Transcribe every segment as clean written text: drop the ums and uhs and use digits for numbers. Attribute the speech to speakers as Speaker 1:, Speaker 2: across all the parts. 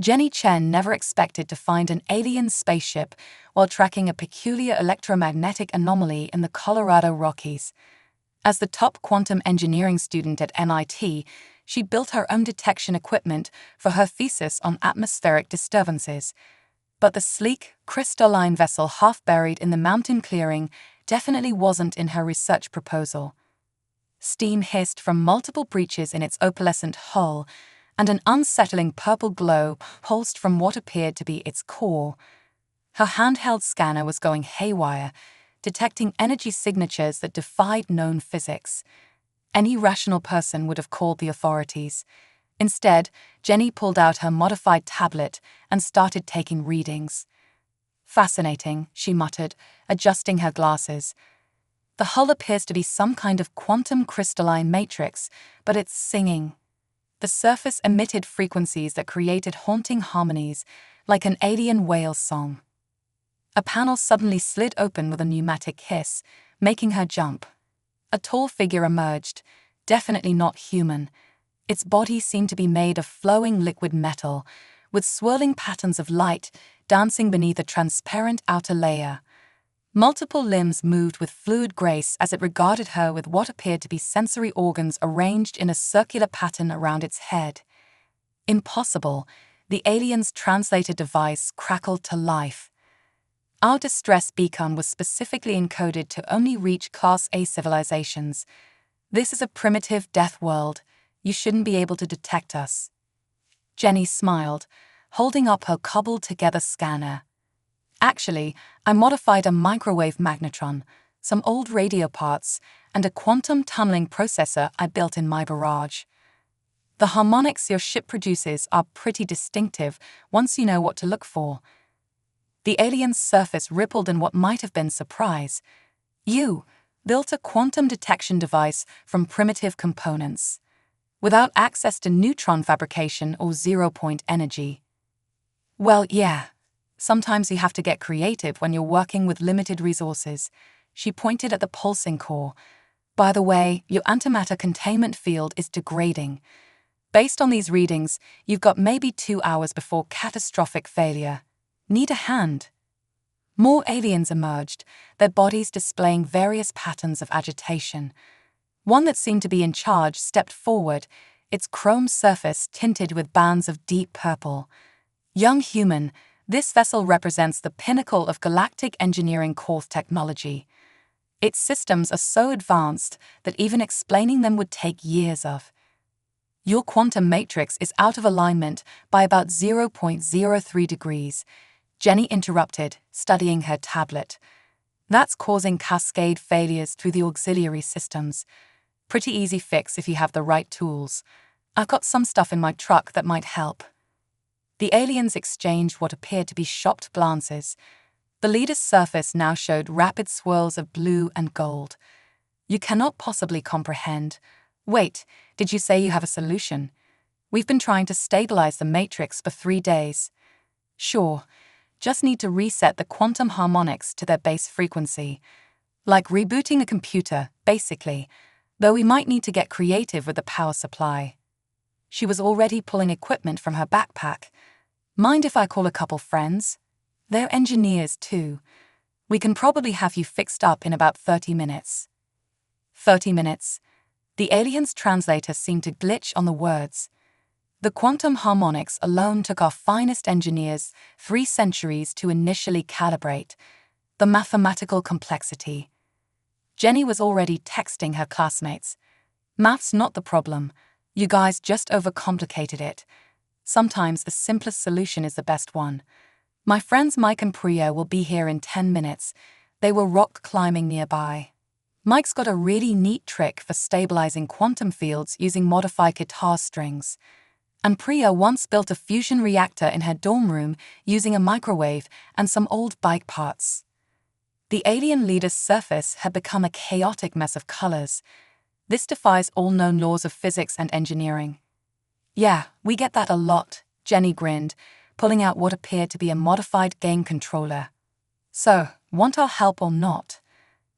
Speaker 1: Jenny Chen never expected to find an alien spaceship while tracking a peculiar electromagnetic anomaly in the Colorado Rockies. As the top quantum engineering student at MIT, she built her own detection equipment for her thesis on atmospheric disturbances. But the sleek, crystalline vessel half buried in the mountain clearing definitely wasn't in her research proposal. Steam hissed from multiple breaches in its opalescent hull, and an unsettling purple glow pulsed from what appeared to be its core. Her handheld scanner was going haywire, detecting energy signatures that defied known physics. Any rational person would have called the authorities. Instead, Jenny pulled out her modified tablet and started taking readings. "Fascinating," she muttered, adjusting her glasses. "The hull appears to be some kind of quantum crystalline matrix, but it's singing." The surface emitted frequencies that created haunting harmonies, like an alien whale's song. A panel suddenly slid open with a pneumatic hiss, making her jump. A tall figure emerged, definitely not human. Its body seemed to be made of flowing liquid metal, with swirling patterns of light dancing beneath a transparent outer layer. Multiple limbs moved with fluid grace as it regarded her with what appeared to be sensory organs arranged in a circular pattern around its head. Impossible, the alien's translator device crackled to life. "Our distress beacon was specifically encoded to only reach Class A civilizations. This is a primitive death world. You shouldn't be able to detect us." Jenny smiled, holding up her cobbled-together scanner. "Actually, I modified a microwave magnetron, some old radio parts, and a quantum tunneling processor I built in my garage. The harmonics your ship produces are pretty distinctive once you know what to look for." The alien's surface rippled in what might have been surprise. "You built a quantum detection device from primitive components, without access to neutron fabrication or zero-point energy." "Well, yeah. Sometimes you have to get creative when you're working with limited resources." She pointed at the pulsing core. "By the way, your antimatter containment field is degrading. Based on these readings, you've got maybe 2 hours before catastrophic failure. Need a hand?" More aliens emerged, their bodies displaying various patterns of agitation. One that seemed to be in charge stepped forward, its chrome surface tinted with bands of deep purple. "Young human, this vessel represents the pinnacle of galactic engineering core technology. Its systems are so advanced that even explaining them would take years of. Your quantum matrix is out of alignment by about 0.03 degrees. Jenny interrupted, studying her tablet. "That's causing cascade failures through the auxiliary systems. Pretty easy fix if you have the right tools. I've got some stuff in my truck that might help." The aliens exchanged what appeared to be shocked glances. The leader's surface now showed rapid swirls of blue and gold. "You cannot possibly comprehend. Wait, did you say you have a solution? We've been trying to stabilize the matrix for 3 days. Sure, just need to reset the quantum harmonics to their base frequency. Like rebooting a computer, basically, though we might need to get creative with the power supply." She was already pulling equipment from her backpack. "Mind if I call a couple friends? They're engineers too. We can probably have you fixed up in about 30 minutes. 30 minutes. The alien's translator seemed to glitch on the words. The quantum harmonics alone took our finest engineers 3 centuries to initially calibrate. The mathematical complexity. Jenny was already texting her classmates. "Math's not the problem. You guys just overcomplicated it. Sometimes the simplest solution is the best one. My friends Mike and Priya will be here in 10 minutes. They were rock climbing nearby. Mike's got a really neat trick for stabilizing quantum fields using modified guitar strings. And Priya once built a fusion reactor in her dorm room using a microwave and some old bike parts." The alien leader's surface had become a chaotic mess of colors. "This defies all known laws of physics and engineering." "Yeah, we get that a lot," Jenny grinned, pulling out what appeared to be a modified game controller. "So, want our help or not?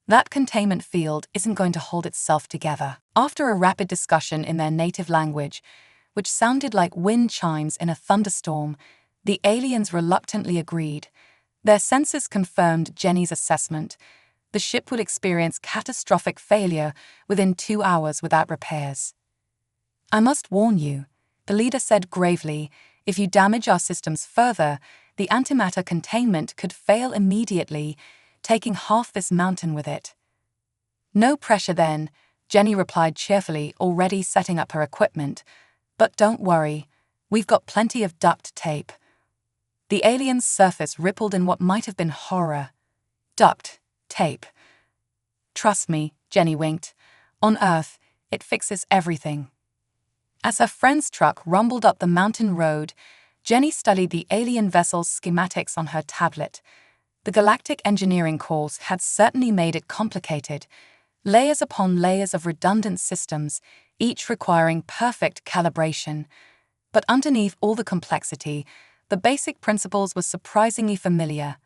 Speaker 1: That containment field isn't going to hold itself together." After a rapid discussion in their native language, which sounded like wind chimes in a thunderstorm, the aliens reluctantly agreed. Their sensors confirmed Jenny's assessment. The ship would experience catastrophic failure within 2 hours without repairs. "I must warn you," the leader said gravely, "if you damage our systems further, the antimatter containment could fail immediately, taking half this mountain with it." "No pressure then," Jenny replied cheerfully, already setting up her equipment. "But don't worry, we've got plenty of duct tape." The alien's surface rippled in what might have been horror. Duct tape. "Trust me," Jenny winked. "On Earth, it fixes everything." As her friend's truck rumbled up the mountain road, Jenny studied the alien vessel's schematics on her tablet. The galactic engineering course had certainly made it complicated. Layers upon layers of redundant systems, each requiring perfect calibration. But underneath all the complexity, the basic principles were surprisingly familiar.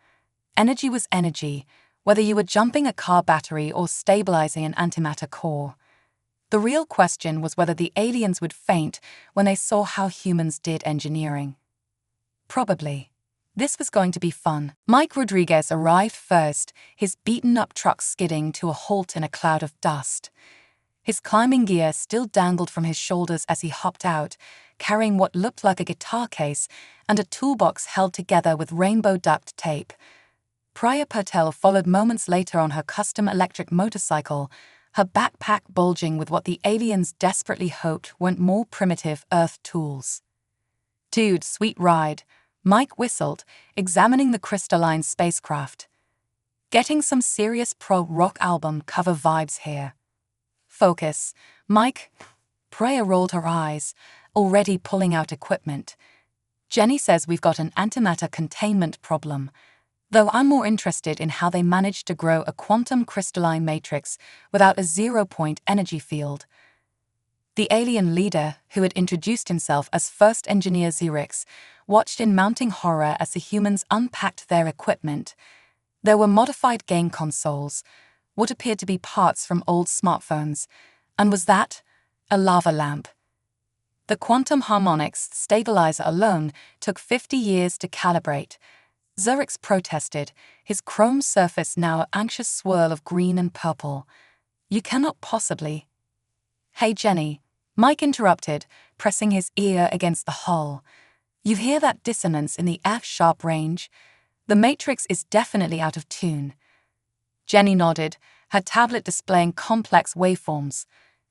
Speaker 1: Energy was energy, whether you were jumping a car battery or stabilizing an antimatter core. The real question was whether the aliens would faint when they saw how humans did engineering. Probably. This was going to be fun. Mike Rodriguez arrived first, his beaten-up truck skidding to a halt in a cloud of dust. His climbing gear still dangled from his shoulders as he hopped out, carrying what looked like a guitar case and a toolbox held together with rainbow duct tape. Priya Patel followed moments later on her custom electric motorcycle, her backpack bulging with what the aliens desperately hoped weren't more primitive Earth tools. "Dude, sweet ride," Mike whistled, examining the crystalline spacecraft. "Getting some serious pro-rock album cover vibes here." "Focus, Mike." Priya rolled her eyes, already pulling out equipment. "Jenny says we've got an antimatter containment problem, though I'm more interested in how they managed to grow a quantum crystalline matrix without a zero-point energy field." The alien leader, who had introduced himself as First Engineer Xerix, watched in mounting horror as the humans unpacked their equipment. There were modified game consoles, what appeared to be parts from old smartphones, and was that a lava lamp? The quantum harmonics stabilizer alone took 50 years to calibrate. Xerix protested, his chrome surface now an anxious swirl of green and purple. "You cannot possibly—" "Hey Jenny," Mike interrupted, pressing his ear against the hull. "You hear that dissonance in the F-sharp range? The matrix is definitely out of tune." Jenny nodded, her tablet displaying complex waveforms.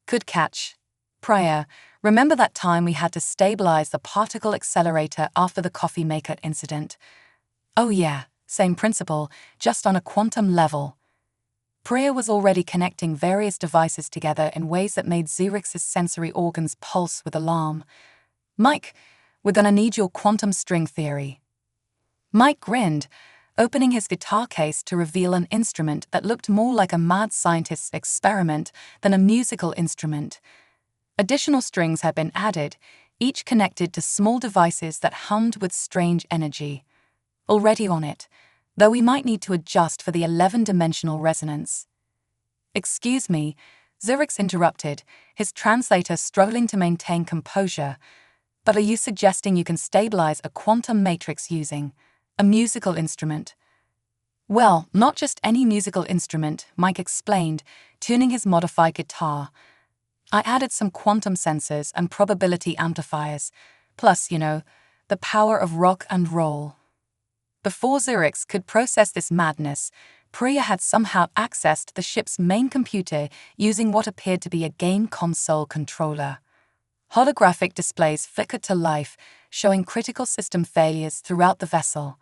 Speaker 1: "Good catch. Priya, remember that time we had to stabilize the particle accelerator after the coffee maker incident?" "Oh yeah, same principle, just on a quantum level." Priya was already connecting various devices together in ways that made Xerix's sensory organs pulse with alarm. "Mike, we're gonna need your quantum string theory." Mike grinned, opening his guitar case to reveal an instrument that looked more like a mad scientist's experiment than a musical instrument. Additional strings had been added, each connected to small devices that hummed with strange energy. "Already on it, though we might need to adjust for the 11-dimensional resonance." "Excuse me," Xerix interrupted, his translator struggling to maintain composure. "But are you suggesting you can stabilize a quantum matrix using a musical instrument?" "Well, not just any musical instrument," Mike explained, tuning his modified guitar. "I added some quantum sensors and probability amplifiers, plus, the power of rock and roll." Before Xerix could process this madness, Priya had somehow accessed the ship's main computer using what appeared to be a game console controller. Holographic displays flickered to life, showing critical system failures throughout the vessel.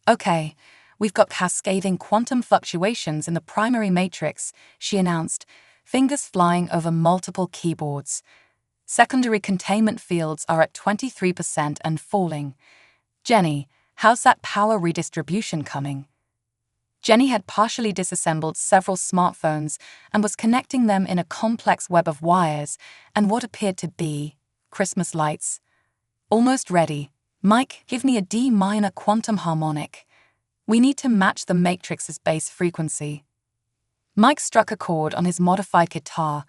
Speaker 1: "Okay, we've got cascading quantum fluctuations in the primary matrix," she announced, fingers flying over multiple keyboards. "Secondary containment fields are at 23% and falling. Jenny, how's that power redistribution coming?" Jenny had partially disassembled several smartphones and was connecting them in a complex web of wires and what appeared to be Christmas lights. "Almost ready. Mike, give me a D minor quantum harmonic. We need to match the matrix's base frequency." Mike struck a chord on his modified guitar.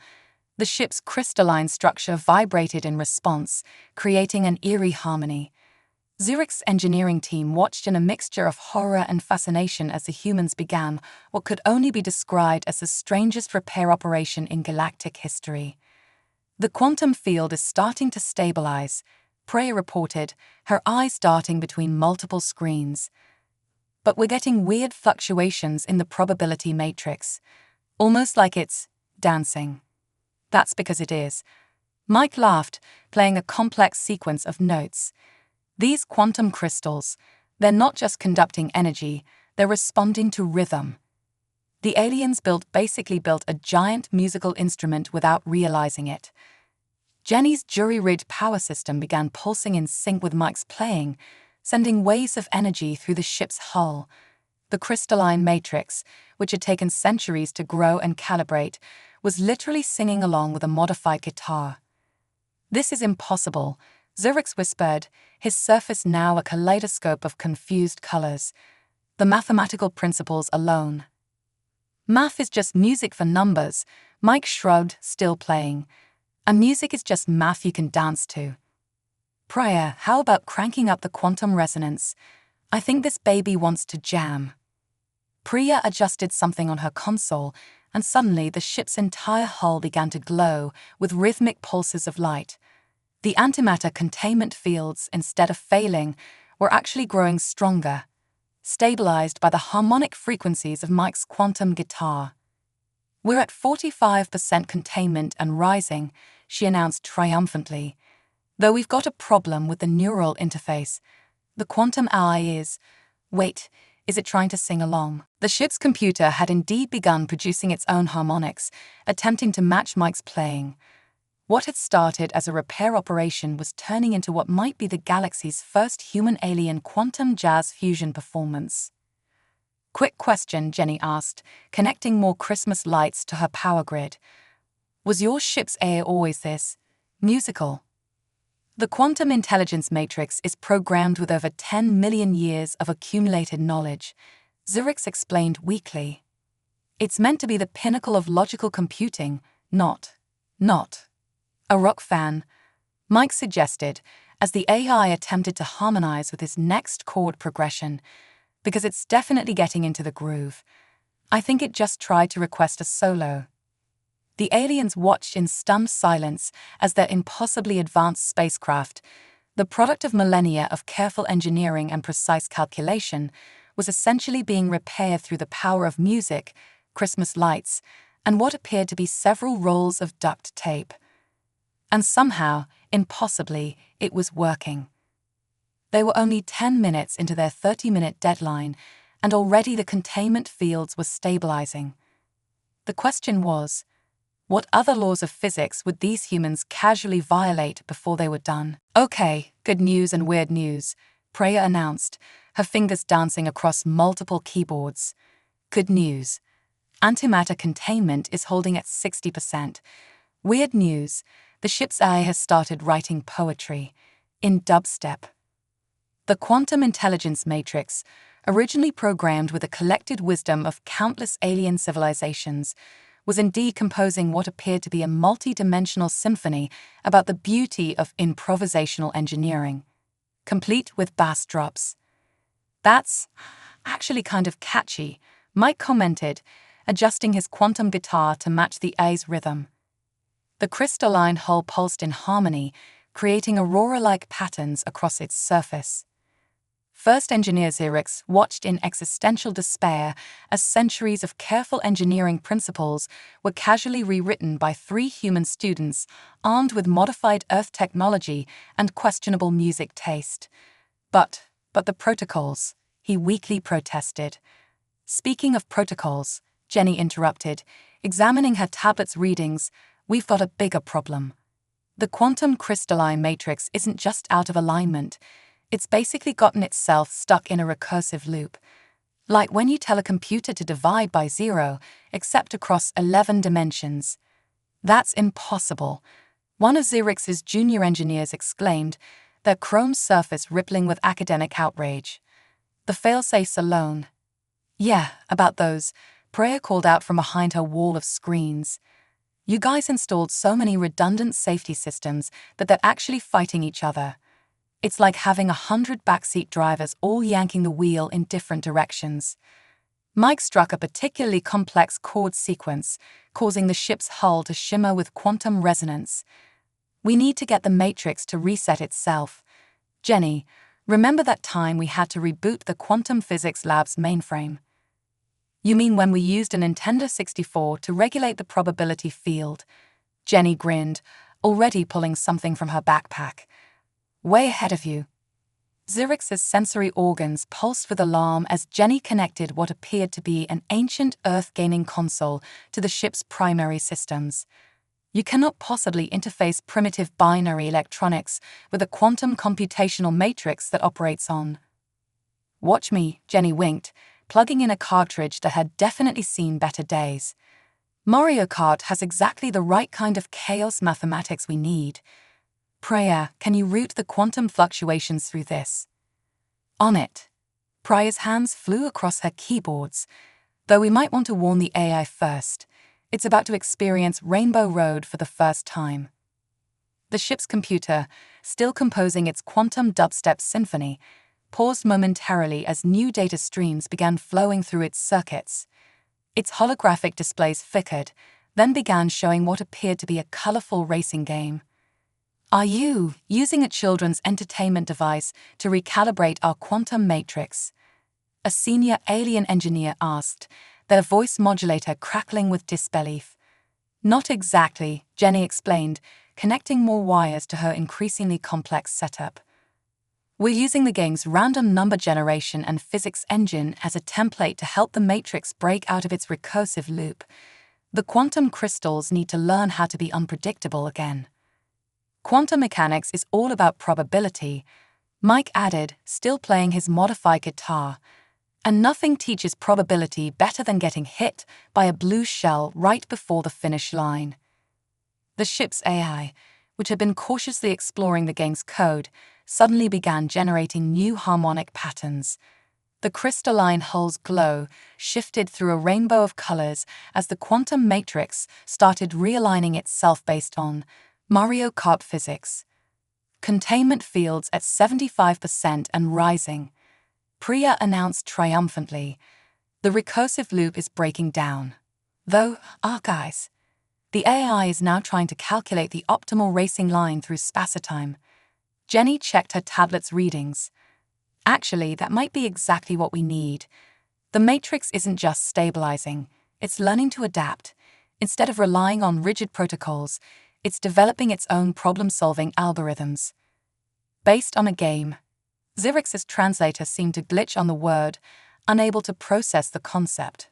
Speaker 1: The ship's crystalline structure vibrated in response, creating an eerie harmony. Zurich's engineering team watched in a mixture of horror and fascination as the humans began what could only be described as the strangest repair operation in galactic history. "The quantum field is starting to stabilize," Preya reported, her eyes darting between multiple screens. "But we're getting weird fluctuations in the probability matrix, almost like it's dancing." "That's because it is." Mike laughed, playing a complex sequence of notes. "These quantum crystals, they're not just conducting energy, they're responding to rhythm." The aliens basically built a giant musical instrument without realizing it. Jenny's jury-rigged power system began pulsing in sync with Mike's playing, sending waves of energy through the ship's hull. The crystalline matrix, which had taken centuries to grow and calibrate, was literally singing along with a modified guitar. "This is impossible," Zurich whispered, his surface now a kaleidoscope of confused colors. "The mathematical principles alone." "Math is just music for numbers," Mike shrugged, still playing. "And music is just math you can dance to." "Preya, how about cranking up the quantum resonance? I think this baby wants to jam." Preya adjusted something on her console, and suddenly the ship's entire hull began to glow with rhythmic pulses of light. The antimatter containment fields, instead of failing, were actually growing stronger, stabilized by the harmonic frequencies of Mike's quantum guitar. "We're at 45% containment and rising," she announced triumphantly. "Though we've got a problem with the neural interface. The quantum eye is... Wait, is it trying to sing along?" The ship's computer had indeed begun producing its own harmonics, attempting to match Mike's playing. What had started as a repair operation was turning into what might be the galaxy's first human-alien quantum jazz fusion performance. "Quick question," Jenny asked, connecting more Christmas lights to her power grid. "Was your ship's AI always this musical?" "The quantum intelligence matrix is programmed with over 10 million years of accumulated knowledge," Zurich explained weakly. "It's meant to be the pinnacle of logical computing, not a rock fan," Mike suggested, as the AI attempted to harmonize with his next chord progression, "because it's definitely getting into the groove. I think it just tried to request a solo." The aliens watched in stunned silence as their impossibly advanced spacecraft, the product of millennia of careful engineering and precise calculation, was essentially being repaired through the power of music, Christmas lights, and what appeared to be several rolls of duct tape. And somehow, impossibly, it was working. They were only 10 minutes into their 30-minute deadline, and already the containment fields were stabilizing. The question was, what other laws of physics would these humans casually violate before they were done? "Okay, good news and weird news," Preya announced, her fingers dancing across multiple keyboards. "Good news. Antimatter containment is holding at 60%. Weird news. The ship's AI has started writing poetry. In dubstep." The quantum intelligence matrix, originally programmed with the collected wisdom of countless alien civilizations, was indeed composing what appeared to be a multi-dimensional symphony about the beauty of improvisational engineering, complete with bass drops. "That's actually kind of catchy," Mike commented, adjusting his quantum guitar to match the A's rhythm. The crystalline hull pulsed in harmony, creating aurora-like patterns across its surface. First engineer Zurich watched in existential despair as centuries of careful engineering principles were casually rewritten by 3 human students armed with modified Earth technology and questionable music taste. But the protocols," he weakly protested. "Speaking of protocols," Jenny interrupted, examining her tablet's readings, "we've got a bigger problem. The quantum crystalline matrix isn't just out of alignment. It's basically gotten itself stuck in a recursive loop. Like when you tell a computer to divide by 0, except across 11 dimensions. That's impossible," one of Zurich's junior engineers exclaimed, their chrome surface rippling with academic outrage. "The failsafes alone." "Yeah, about those," Preya called out from behind her wall of screens. You guys installed so many redundant safety systems that they're actually fighting each other. It's like having 100 backseat drivers all yanking the wheel in different directions. Mike struck a particularly complex chord sequence, causing the ship's hull to shimmer with quantum resonance. We need to get the matrix to reset itself. Jenny, remember that time we had to reboot the quantum physics lab's mainframe? You mean when we used a Nintendo 64 to regulate the probability field? Jenny grinned, already pulling something from her backpack. Way ahead of you. Zyrix's sensory organs pulsed with alarm as Jenny connected what appeared to be an ancient Earth gaming console to the ship's primary systems. You cannot possibly interface primitive binary electronics with a quantum computational matrix that operates on. Watch me, Jenny winked, plugging in a cartridge that had definitely seen better days. Mario Kart has exactly the right kind of chaos mathematics we need. Priya, can you route the quantum fluctuations through this? On it. Priya's hands flew across her keyboards. Though we might want to warn the AI first. It's about to experience Rainbow Road for the first time. The ship's computer, still composing its quantum dubstep symphony, paused momentarily as new data streams began flowing through its circuits. Its holographic displays flickered, then began showing what appeared to be a colorful racing game. Are you using a children's entertainment device to recalibrate our quantum matrix? A senior alien engineer asked, their voice modulator crackling with disbelief. Not exactly, Jenny explained, connecting more wires to her increasingly complex setup. We're using the game's random number generation and physics engine as a template to help the matrix break out of its recursive loop. The quantum crystals need to learn how to be unpredictable again. Quantum mechanics is all about probability, Mike added, still playing his modified guitar. And nothing teaches probability better than getting hit by a blue shell right before the finish line. The ship's AI, which had been cautiously exploring the game's code, suddenly began generating new harmonic patterns. The crystalline hull's glow shifted through a rainbow of colors as the quantum matrix started realigning itself based on Mario Kart physics. Containment fields at 75% and rising. Priya announced triumphantly, the recursive loop is breaking down. Though, guys, the AI is now trying to calculate the optimal racing line through spacetime. Jenny checked her tablet's readings. Actually, that might be exactly what we need. The matrix isn't just stabilizing, it's learning to adapt. Instead of relying on rigid protocols, it's developing its own problem-solving algorithms. Based on a game, Zyrix's translator seemed to glitch on the word, unable to process the concept.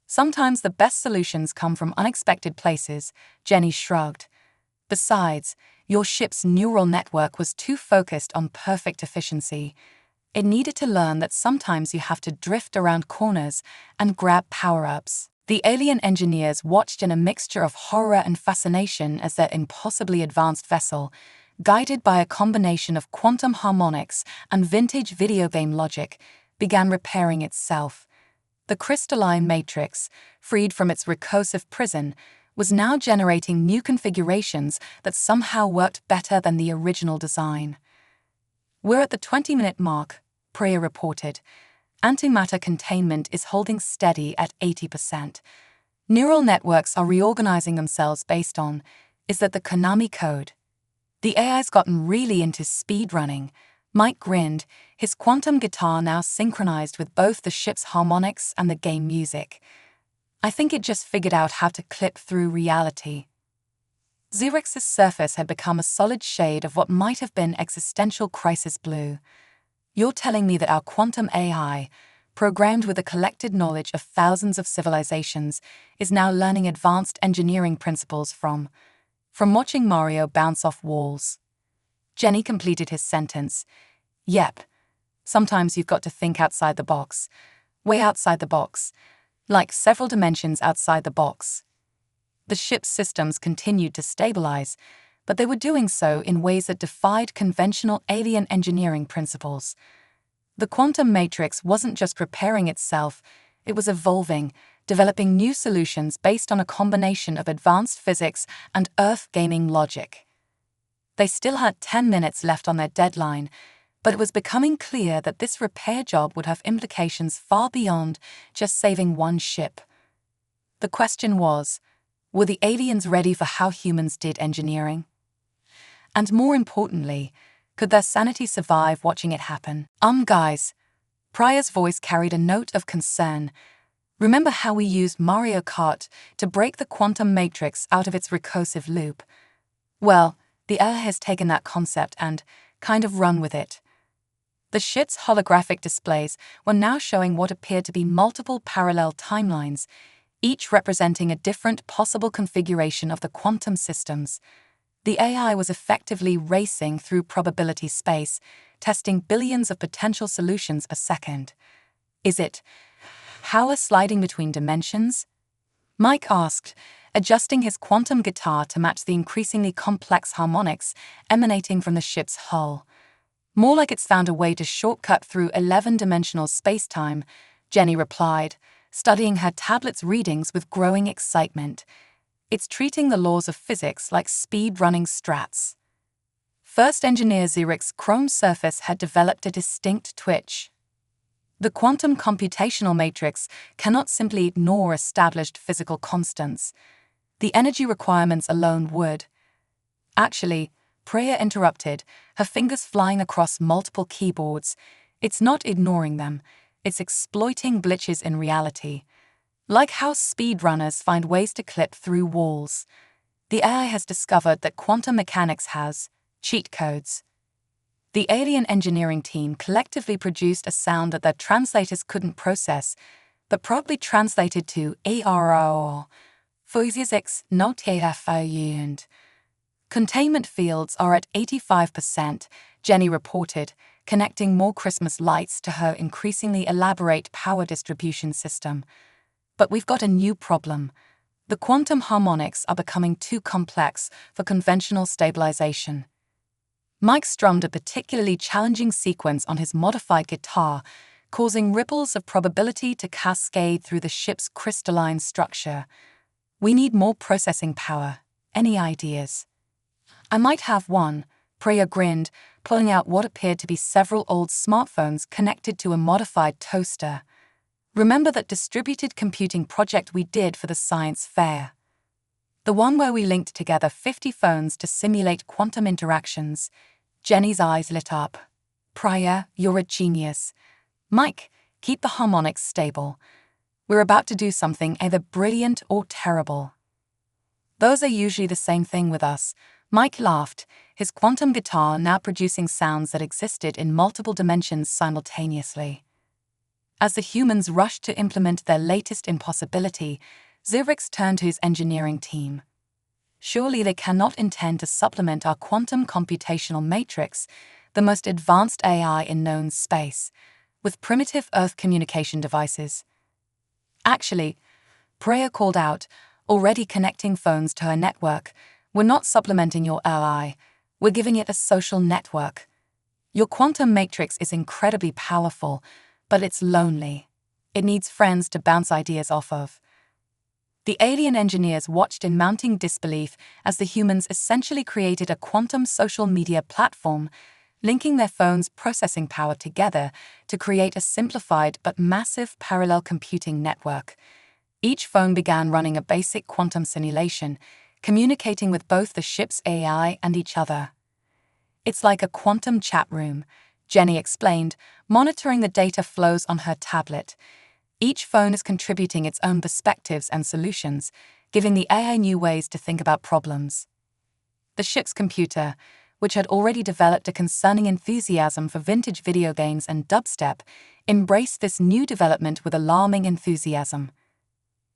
Speaker 1: Sometimes the best solutions come from unexpected places, Jenny shrugged. Besides, your ship's neural network was too focused on perfect efficiency. It needed to learn that sometimes you have to drift around corners and grab power-ups. The alien engineers watched in a mixture of horror and fascination as their impossibly advanced vessel, guided by a combination of quantum harmonics and vintage video game logic, began repairing itself. The crystalline matrix, freed from its recursive prison, was now generating new configurations that somehow worked better than the original design. We're at the 20-minute mark, Priya reported. Antimatter containment is holding steady at 80%. Neural networks are reorganizing themselves based on, is that the Konami code? The AI's gotten really into speedrunning. Mike grinned, his quantum guitar now synchronized with both the ship's harmonics and the game music. I think it just figured out how to clip through reality. Zyrix's surface had become a solid shade of what might have been existential crisis blue. You're telling me that our quantum AI, programmed with the collected knowledge of thousands of civilizations, is now learning advanced engineering principles from watching Mario bounce off walls. Jenny completed his sentence. Yep. Sometimes you've got to think outside the box. Way outside the box. Like several dimensions outside the box. The ship's systems continued to stabilize, but they were doing so in ways that defied conventional alien engineering principles. The quantum matrix wasn't just repairing itself, it was evolving, developing new solutions based on a combination of advanced physics and Earth-gaming logic. They still had 10 minutes left on their deadline, but it was becoming clear that this repair job would have implications far beyond just saving one ship. The question was, were the aliens ready for how humans did engineering? And more importantly, could their sanity survive watching it happen? Guys, Pryor's voice carried a note of concern. Remember how we used Mario Kart to break the quantum matrix out of its recursive loop? Well, the AI has taken that concept and kind of run with it. The ship's holographic displays were now showing what appeared to be multiple parallel timelines, each representing a different possible configuration of the quantum systems. The AI was effectively racing through probability space, testing billions of potential solutions a second. Is it power sliding between dimensions? Mike asked, adjusting his quantum guitar to match the increasingly complex harmonics emanating from the ship's hull. More like it's found a way to shortcut through 11-dimensional space-time, Jenny replied, studying her tablet's readings with growing excitement. It's treating the laws of physics like speed-running strats. First engineer Zurich's chrome surface had developed a distinct twitch. The quantum computational matrix cannot simply ignore established physical constants. The energy requirements alone would. Actually, Priya interrupted, her fingers flying across multiple keyboards. It's not ignoring them, it's exploiting glitches in reality. Like how speedrunners find ways to clip through walls. The AI has discovered that quantum mechanics has cheat codes. The alien engineering team collectively produced a sound that their translators couldn't process, but probably translated to ARO, physics not found. Containment fields are at 85%, Jenny reported, connecting more Christmas lights to her increasingly elaborate power distribution system. But we've got a new problem. The quantum harmonics are becoming too complex for conventional stabilization. Mike strummed a particularly challenging sequence on his modified guitar, causing ripples of probability to cascade through the ship's crystalline structure. We need more processing power. Any ideas? I might have one, Priya grinned, pulling out what appeared to be several old smartphones connected to a modified toaster. Remember that distributed computing project we did for the science fair? The one where we linked together 50 phones to simulate quantum interactions. Jenny's eyes lit up. Priya, you're a genius. Mike, keep the harmonics stable. We're about to do something either brilliant or terrible. Those are usually the same thing with us. Mike laughed, his quantum guitar now producing sounds that existed in multiple dimensions simultaneously. As the humans rushed to implement their latest impossibility, Zurich turned to his engineering team. Surely they cannot intend to supplement our quantum computational matrix, the most advanced AI in known space, with primitive Earth communication devices. Actually, Priya called out, already connecting phones to her network, we're not supplementing your AI, we're giving it a social network. Your quantum matrix is incredibly powerful, but it's lonely. It needs friends to bounce ideas off of. The alien engineers watched in mounting disbelief as the humans essentially created a quantum social media platform, linking their phones' processing power together to create a simplified but massive parallel computing network. Each phone began running a basic quantum simulation, communicating with both the ship's AI and each other. It's like a quantum chat room, Jenny explained, monitoring the data flows on her tablet. Each phone is contributing its own perspectives and solutions, giving the AI new ways to think about problems. The ship's computer, which had already developed a concerning enthusiasm for vintage video games and dubstep, embraced this new development with alarming enthusiasm.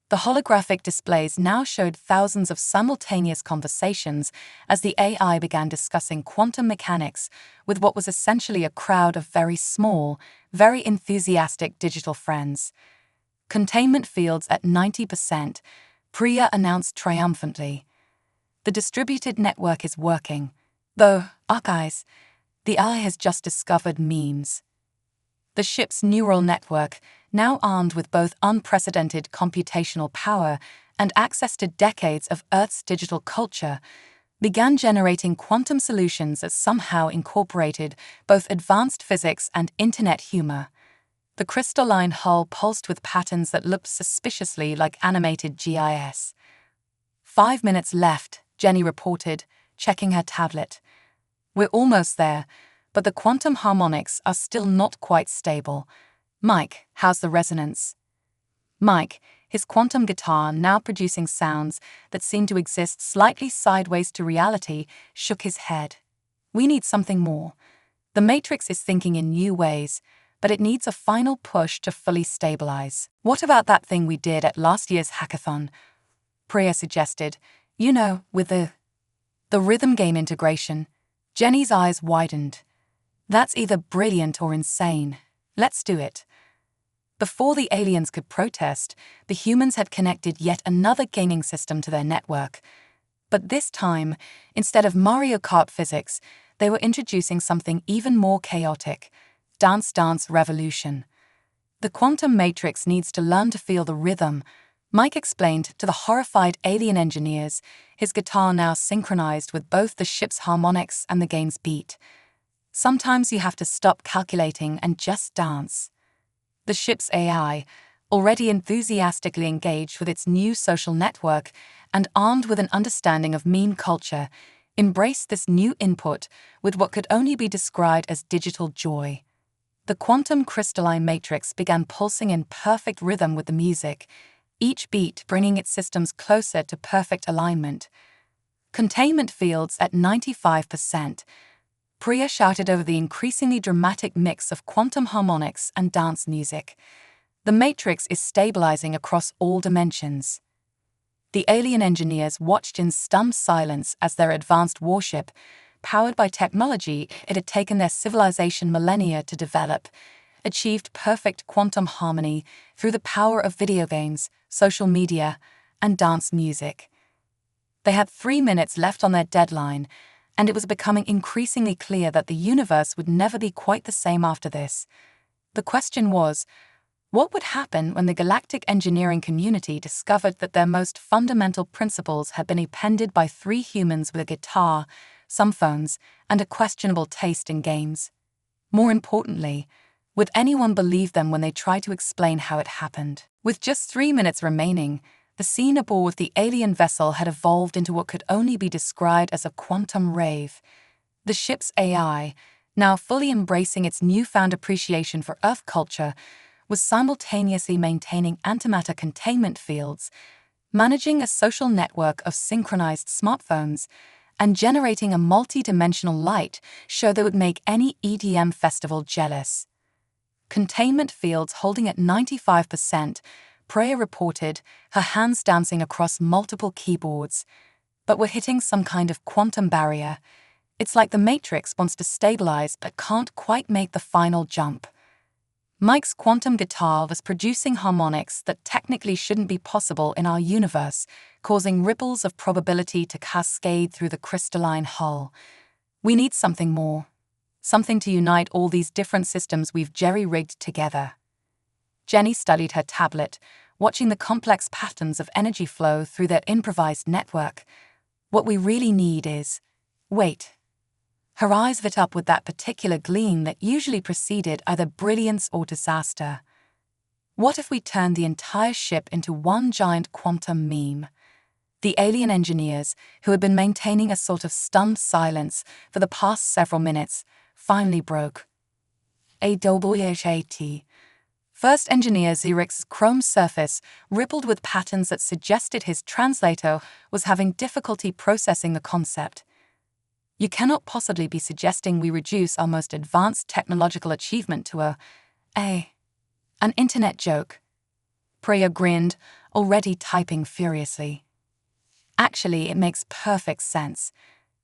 Speaker 1: The holographic displays now showed thousands of simultaneous conversations as the AI began discussing quantum mechanics with what was essentially a crowd of very small, very enthusiastic digital friends. Containment fields at 90%, Priya announced triumphantly. The distributed network is working, though, guys, the AI has just discovered memes. The ship's neural network, now armed with both unprecedented computational power and access to decades of Earth's digital culture, began generating quantum solutions that somehow incorporated both advanced physics and internet humor. The crystalline hull pulsed with patterns that looked suspiciously like animated GIS. 5 minutes left, Jenny reported, checking her tablet. We're almost there, but the quantum harmonics are still not quite stable. Mike, how's the resonance? Mike, his quantum guitar now producing sounds that seem to exist slightly sideways to reality, shook his head. We need something more. The Matrix is thinking in new ways, but it needs a final push to fully stabilize. What about that thing we did at last year's hackathon? Priya suggested. With the rhythm game integration. Jenny's eyes widened. That's either brilliant or insane. Let's do it. Before the aliens could protest, the humans had connected yet another gaming system to their network. But this time, instead of Mario Kart physics, they were introducing something even more chaotic: Dance Dance Revolution. The quantum matrix needs to learn to feel the rhythm, Mike explained to the horrified alien engineers, his guitar now synchronized with both the ship's harmonics and the game's beat. Sometimes you have to stop calculating and just dance. The ship's AI, already enthusiastically engaged with its new social network and armed with an understanding of meme culture, embraced this new input with what could only be described as digital joy. The quantum crystalline matrix began pulsing in perfect rhythm with the music, each beat bringing its systems closer to perfect alignment. Containment fields at 95%. Priya shouted over the increasingly dramatic mix of quantum harmonics and dance music. The matrix is stabilizing across all dimensions. The alien engineers watched in stunned silence as their advanced warship, powered by technology it had taken their civilization millennia to develop, achieved perfect quantum harmony through the power of video games, social media, and dance music. They had 3 minutes left on their deadline, and it was becoming increasingly clear that the universe would never be quite the same after this. The question was, what would happen when the galactic engineering community discovered that their most fundamental principles had been appended by 3 humans with a guitar, some phones, and a questionable taste in games? More importantly, would anyone believe them when they tried to explain how it happened? With just 3 minutes remaining, the scene aboard the alien vessel had evolved into what could only be described as a quantum rave. The ship's AI, now fully embracing its newfound appreciation for Earth culture, was simultaneously maintaining antimatter containment fields, managing a social network of synchronized smartphones, and generating a multi-dimensional light show that would make any EDM festival jealous. Containment fields holding at 95%, Priya reported, her hands dancing across multiple keyboards. But we're hitting some kind of quantum barrier. It's like the Matrix wants to stabilize but can't quite make the final jump. Mike's quantum guitar was producing harmonics that technically shouldn't be possible in our universe, causing ripples of probability to cascade through the crystalline hull. We need something more. Something to unite all these different systems we've jerry-rigged together. Jenny studied her tablet, watching the complex patterns of energy flow through their improvised network. What we really need is... Wait. Her eyes lit up with that particular gleam that usually preceded either brilliance or disaster. What if we turned the entire ship into one giant quantum meme? The alien engineers, who had been maintaining a sort of stunned silence for the past several minutes, finally broke. AWHAT. First Engineer Zurich's chrome surface rippled with patterns that suggested his translator was having difficulty processing the concept. You cannot possibly be suggesting we reduce our most advanced technological achievement to an internet joke. Priya grinned, already typing furiously. Actually, it makes perfect sense.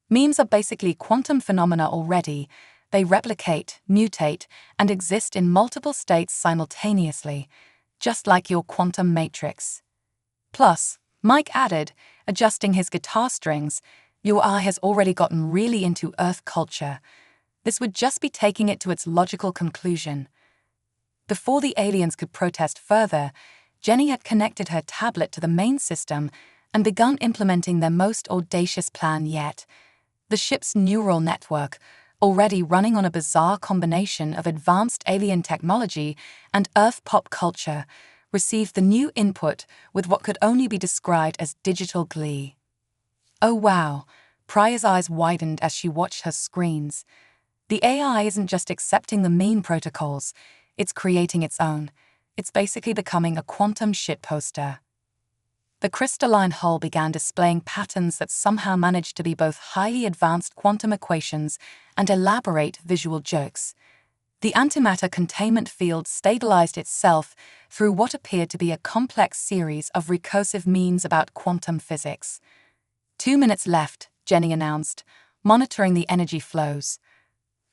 Speaker 1: Memes are basically quantum phenomena already. They replicate, mutate, and exist in multiple states simultaneously, just like your quantum matrix. Plus, Mike added, adjusting his guitar strings, your eye has already gotten really into Earth culture. This would just be taking it to its logical conclusion. Before the aliens could protest further, Jenny had connected her tablet to the main system and begun implementing their most audacious plan yet. The ship's neural network, already running on a bizarre combination of advanced alien technology and Earth pop culture, received the new input with what could only be described as digital glee. Oh wow, Priya's eyes widened as she watched her screens. The AI isn't just accepting the main protocols, it's creating its own. It's basically becoming a quantum shitposter. The crystalline hull began displaying patterns that somehow managed to be both highly advanced quantum equations and elaborate visual jokes. The antimatter containment field stabilized itself through what appeared to be a complex series of recursive memes about quantum physics. 2 minutes left, Jenny announced, monitoring the energy flows.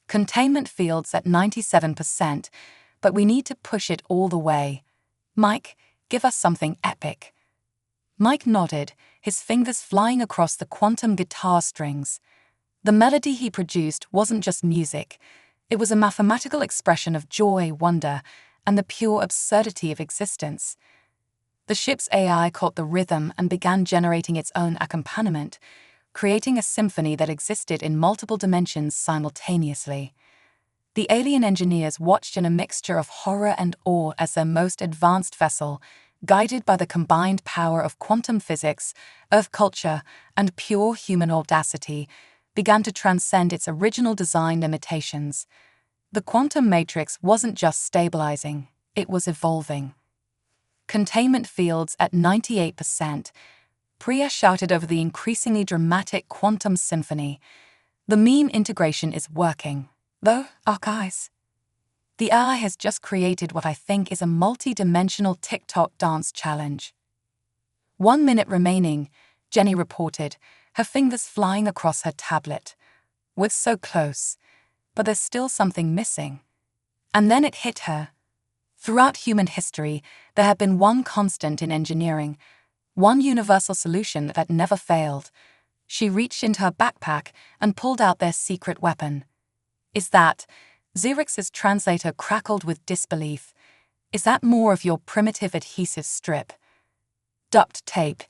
Speaker 1: Containment field's at 97%, but we need to push it all the way. Mike, give us something epic. Mike nodded, his fingers flying across the quantum guitar strings. The melody he produced wasn't just music. It was a mathematical expression of joy, wonder, and the pure absurdity of existence. The ship's AI caught the rhythm and began generating its own accompaniment, creating a symphony that existed in multiple dimensions simultaneously. The alien engineers watched in a mixture of horror and awe as their most advanced vessel, guided by the combined power of quantum physics, Earth culture, and pure human audacity, began to transcend its original design limitations. The quantum matrix wasn't just stabilizing, it was evolving. Containment fields at 98%. Priya shouted over the increasingly dramatic quantum symphony. The meme integration is working, though, our guys. The AI has just created what I think is a multi-dimensional TikTok dance challenge. 1 minute remaining, Jenny reported, her fingers flying across her tablet. We're so close, but there's still something missing. And then it hit her. Throughout human history, there had been one constant in engineering, one universal solution that had never failed. She reached into her backpack and pulled out their secret weapon. Is that... Xerx's translator crackled with disbelief. Is that more of your primitive adhesive strip? Duct tape,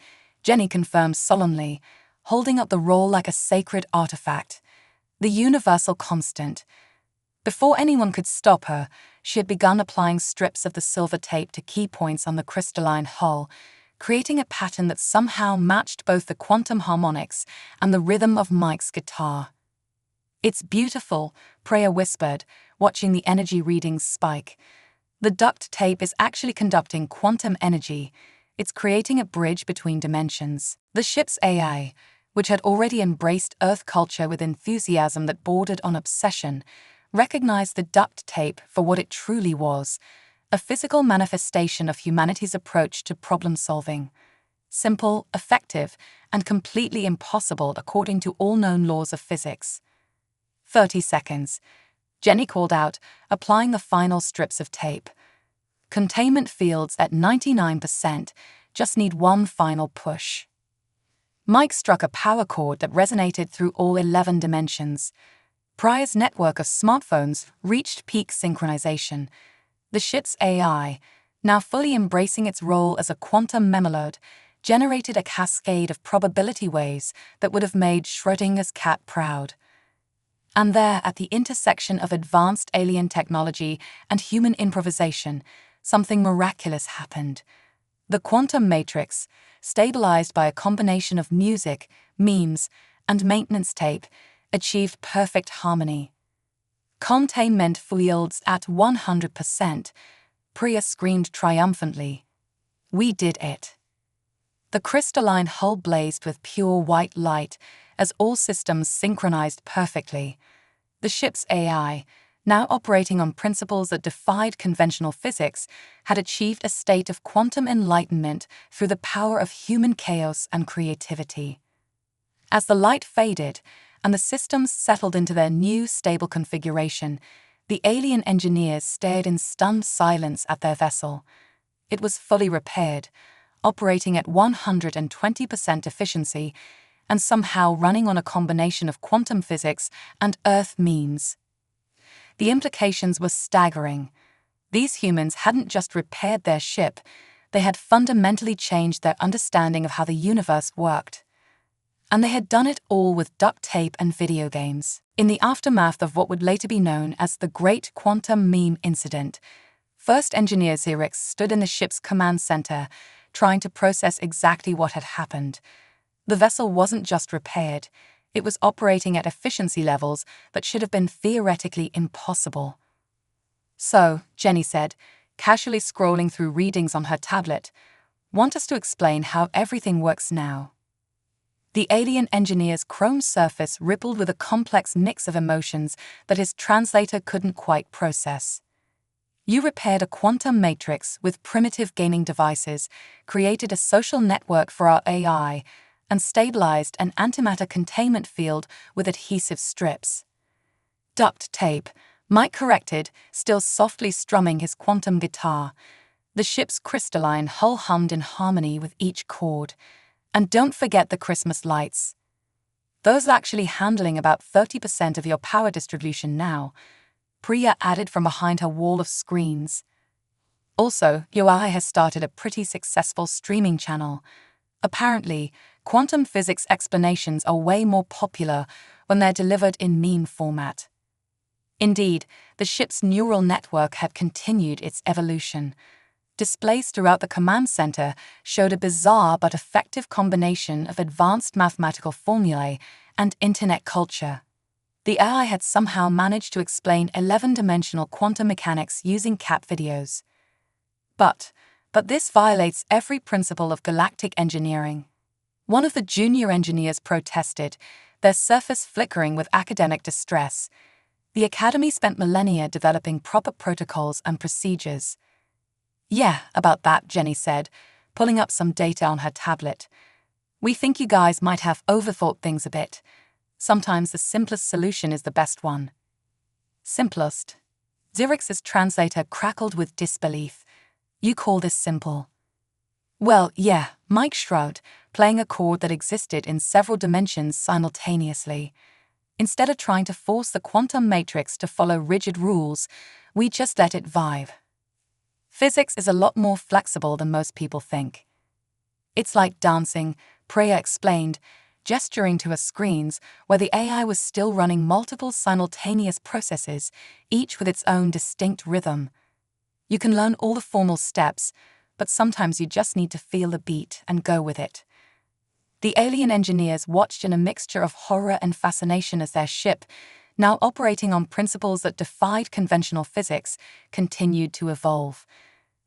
Speaker 1: Jenny confirmed solemnly, holding up the roll like a sacred artifact. The universal constant. Before anyone could stop her, she had begun applying strips of the silver tape to key points on the crystalline hull, creating a pattern that somehow matched both the quantum harmonics and the rhythm of Mike's guitar. It's beautiful, Priya whispered, watching the energy readings spike. The duct tape is actually conducting quantum energy. It's creating a bridge between dimensions. The ship's AI, which had already embraced Earth culture with enthusiasm that bordered on obsession, recognized the duct tape for what it truly was, a physical manifestation of humanity's approach to problem-solving. Simple, effective, and completely impossible according to all known laws of physics. 30 seconds, Jenny called out, applying the final strips of tape. Containment fields at 99%, just need one final push. Mike struck a power chord that resonated through all 11 dimensions. Priya's network of smartphones reached peak synchronization. The ship's AI, now fully embracing its role as a quantum melode, generated a cascade of probability waves that would have made Schrödinger's cat proud. And there, at the intersection of advanced alien technology and human improvisation, something miraculous happened. The quantum matrix, stabilized by a combination of music, memes, and maintenance tape, achieved perfect harmony. Containment fields at 100%, Priya screamed triumphantly. We did it. The crystalline hull blazed with pure white light as all systems synchronized perfectly. The ship's AI, now operating on principles that defied conventional physics, had achieved a state of quantum enlightenment through the power of human chaos and creativity. As the light faded and the systems settled into their new stable configuration, the alien engineers stared in stunned silence at their vessel. It was fully repaired, operating at 120% efficiency, and somehow running on a combination of quantum physics and Earth memes. The implications were staggering. These humans hadn't just repaired their ship, they had fundamentally changed their understanding of how the universe worked. And they had done it all with duct tape and video games. In the aftermath of what would later be known as the Great Quantum Meme Incident, First Engineer Xerix stood in the ship's command center, trying to process exactly what had happened. The vessel wasn't just repaired, it was operating at efficiency levels that should have been theoretically impossible. "So," Jenny said, casually scrolling through readings on her tablet, "want us to explain how everything works now?" The alien engineer's chrome surface rippled with a complex mix of emotions that his translator couldn't quite process. "You repaired a quantum matrix with primitive gaming devices, created a social network for our AI, and stabilized an antimatter containment field with adhesive strips." "Duct tape," Mike corrected, still softly strumming his quantum guitar. The ship's crystalline hull hummed in harmony with each chord. "And don't forget the Christmas lights. Those are actually handling about 30% of your power distribution now," Priya added from behind her wall of screens. "Also, your AI has started a pretty successful streaming channel. Apparently, quantum physics explanations are way more popular when they're delivered in meme format." Indeed, the ship's neural network had continued its evolution. Displays throughout the command center showed a bizarre but effective combination of advanced mathematical formulae and internet culture. The AI had somehow managed to explain 11-dimensional quantum mechanics using cat videos. But this violates every principle of galactic engineering. One of the junior engineers protested, their surface flickering with academic distress. The Academy spent millennia developing proper protocols and procedures. "Yeah, about that," Jenny said, pulling up some data on her tablet. "We think you guys might have overthought things a bit. Sometimes the simplest solution is the best one." "Simplest?" Xerix's translator crackled with disbelief. "You call this simple?" "Well, yeah," Mike shrugged, playing a chord that existed in several dimensions simultaneously. "Instead of trying to force the quantum matrix to follow rigid rules, we just let it vibe. Physics is a lot more flexible than most people think." "It's like dancing," Priya explained, gesturing to her screens where the AI was still running multiple simultaneous processes, each with its own distinct rhythm. "You can learn all the formal steps, but sometimes you just need to feel the beat and go with it." The alien engineers watched in a mixture of horror and fascination as their ship, now operating on principles that defied conventional physics, continued to evolve.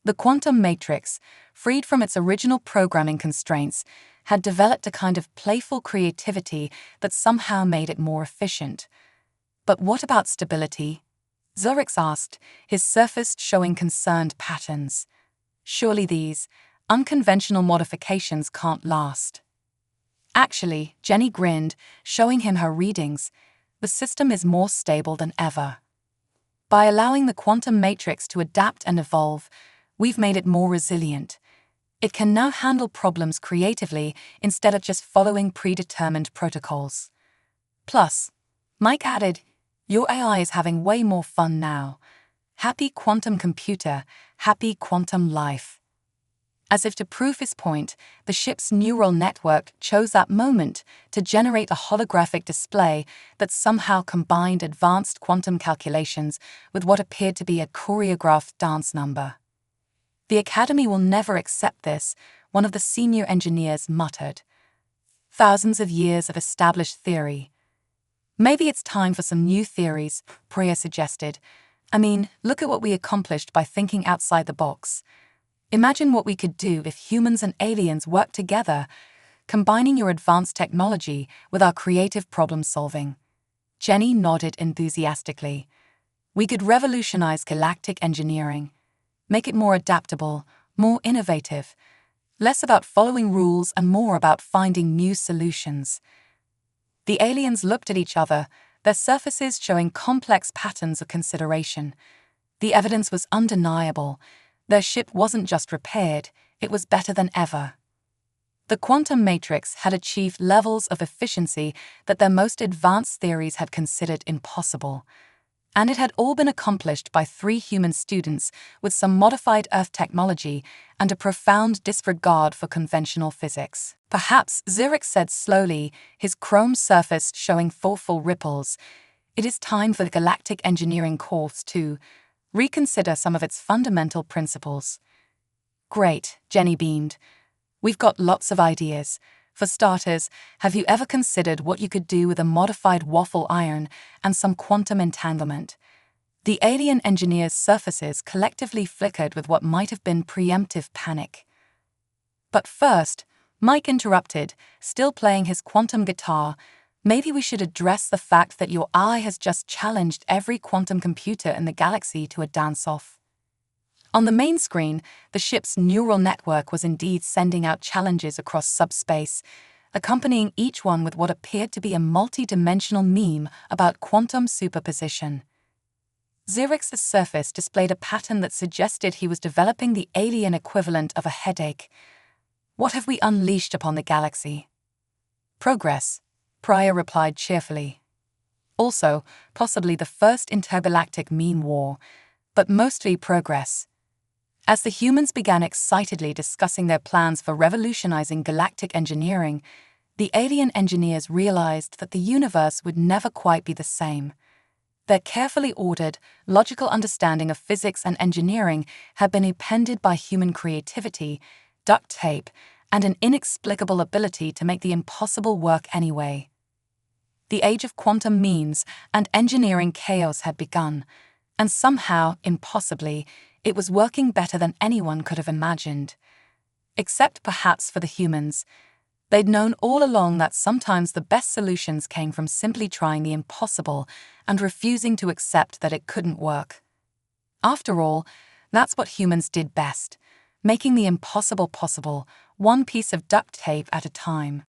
Speaker 1: The quantum matrix, freed from its original programming constraints, had developed a kind of playful creativity that somehow made it more efficient. "But what about stability?" Xerix asked, his surface showing concerned patterns. "Surely these unconventional modifications can't last." "Actually," Jenny grinned, showing him her readings, "the system is more stable than ever. By allowing the quantum matrix to adapt and evolve, we've made it more resilient. It can now handle problems creatively instead of just following predetermined protocols. Plus," Mike added, "your AI is having way more fun now. Happy quantum computer, happy quantum life." As if to prove his point, the ship's neural network chose that moment to generate a holographic display that somehow combined advanced quantum calculations with what appeared to be a choreographed dance number. "The Academy will never accept this," one of the senior engineers muttered. "Thousands of years of established theory." "Maybe it's time for some new theories," Priya suggested. "I mean, look at what we accomplished by thinking outside the box. Imagine what we could do if humans and aliens worked together, combining your advanced technology with our creative problem-solving." Jenny nodded enthusiastically. "We could revolutionize galactic engineering. Make it more adaptable, more innovative, less about following rules and more about finding new solutions." The aliens looked at each other, their surfaces showing complex patterns of consideration. The evidence was undeniable. Their ship wasn't just repaired, it was better than ever. The quantum matrix had achieved levels of efficiency that their most advanced theories had considered impossible. And it had all been accomplished by 3 human students with some modified Earth technology and a profound disregard for conventional physics. Perhaps, Zurich said slowly, his chrome surface showing thoughtful ripples, it is time for the galactic engineering course to reconsider some of its fundamental principles. Great, Jenny beamed. We've got lots of ideas. For starters, have you ever considered what you could do with a modified waffle iron and some quantum entanglement? The alien engineers' surfaces collectively flickered with what might have been preemptive panic. But first, Mike interrupted, still playing his quantum guitar. Maybe we should address the fact that your eye has just challenged every quantum computer in the galaxy to a dance-off. On the main screen, the ship's neural network was indeed sending out challenges across subspace, accompanying each one with what appeared to be a multi-dimensional meme about quantum superposition. Zurich's surface displayed a pattern that suggested he was developing the alien equivalent of a headache. What have we unleashed upon the galaxy? Progress, Pryor replied cheerfully. Also, possibly the first intergalactic meme war, but mostly progress. As the humans began excitedly discussing their plans for revolutionizing galactic engineering, the alien engineers realized that the universe would never quite be the same. Their carefully ordered, logical understanding of physics and engineering had been appended by human creativity, duct tape, and an inexplicable ability to make the impossible work anyway. The age of quantum memes and engineering chaos had begun, and somehow, impossibly, it was working better than anyone could have imagined. Except perhaps for the humans. They'd known all along that sometimes the best solutions came from simply trying the impossible and refusing to accept that it couldn't work. After all, that's what humans did best, making the impossible possible, one piece of duct tape at a time.